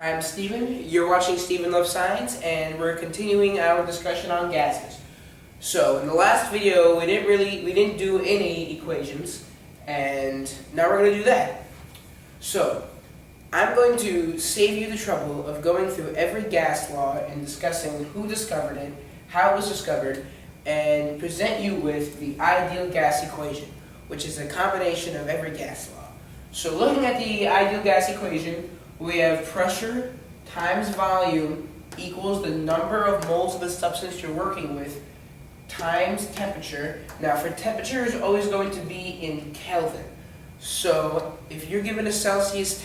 I'm Stephen, you're watching Stephen Loves Science, and we're continuing our discussion on gases. So, in the last video, we didn't do any equations, and now we're going to do that. So, I'm going to save you the trouble of going through every gas law and discussing who discovered it, how it was discovered, and present you with the ideal gas equation, which is a combination of every gas law. So, looking at the ideal gas equation, we have pressure times volume equals the number of moles of the substance you're working with times temperature. Now for temperature is always going to be in Kelvin. So if you're given a Celsius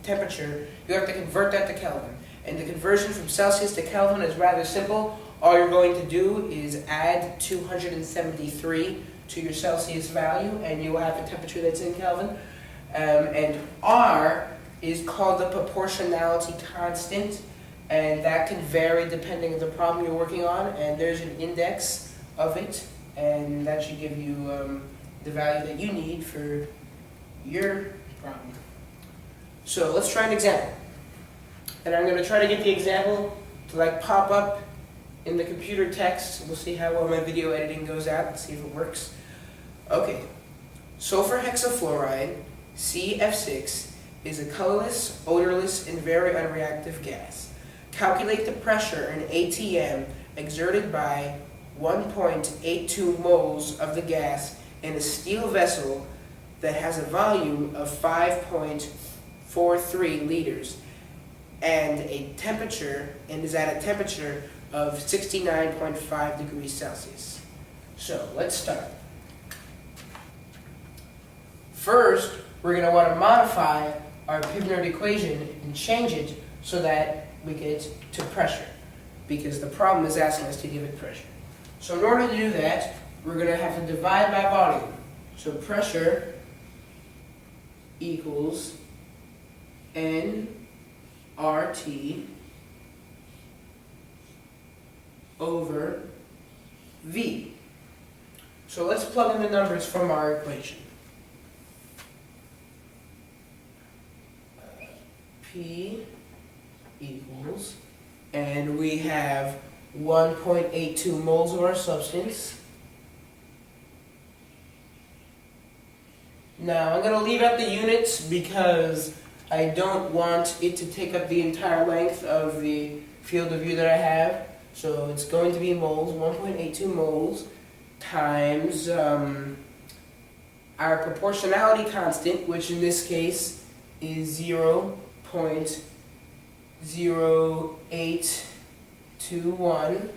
temperature, you have to convert that to Kelvin. And the conversion from Celsius to Kelvin is rather simple. All you're going to do is add 273 to your Celsius value and you will have a temperature that's in Kelvin. And R is called the proportionality constant, and that can vary depending on the problem you're working on, and there's an index of it, and that should give you the value that you need for your problem. So let's try an example. And I'm going to try to get the example to pop up in the computer text. We'll see how well my video editing goes out and see if it works. Okay, sulfur hexafluoride, CF6, is a colorless, odorless, and very unreactive gas. Calculate the pressure in ATM exerted by 1.82 moles of the gas in a steel vessel that has a volume of 5.43 liters and is at a temperature of 69.5 degrees Celsius. So let's start. First, we're going to want to modify our Pivnert equation and change it so that we get to pressure, because the problem is asking us to give it pressure. So in order to do that, we're going to have to divide by volume. So pressure equals nRT over V. So let's plug in the numbers from our equation. P equals, and we have 1.82 moles of our substance. Now I'm going to leave out the units because I don't want it to take up the entire length of the field of view that I have. So it's going to be moles, 1.82 moles times our proportionality constant, which in this case is 0.0821,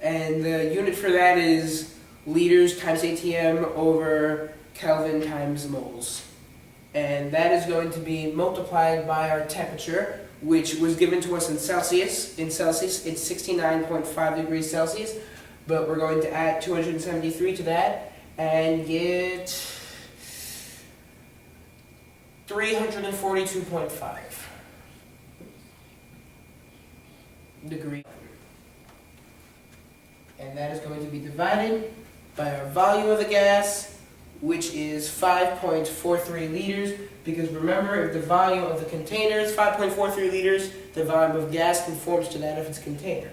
and the unit for that is liters times ATM over Kelvin times moles. And that is going to be multiplied by our temperature, which was given to us in Celsius. In Celsius, it's 69.5 degrees Celsius, but we're going to add 273 to that and get 342.5 degrees. And that is going to be divided by our volume of the gas, which is 5.43 liters, because remember, if the volume of the container is 5.43 liters, the volume of gas conforms to that of its container.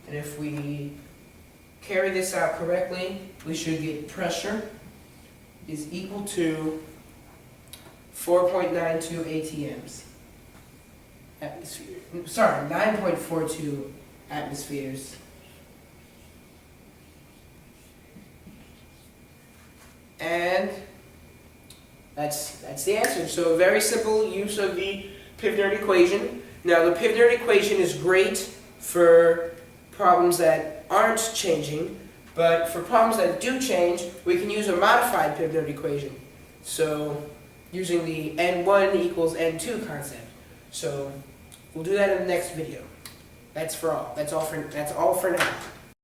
And if we carry this out correctly, we should get pressure is equal to 4.92 ATMs. Sorry, 9.42 atmospheres. And that's the answer. So a very simple use of the Pivnert equation. Now the Pivnert equation is great for problems that aren't changing, but for problems that do change, we can use a modified Pivnert equation. So using the N1 equals N2 concept. So we'll do that in the next video. That's all for now.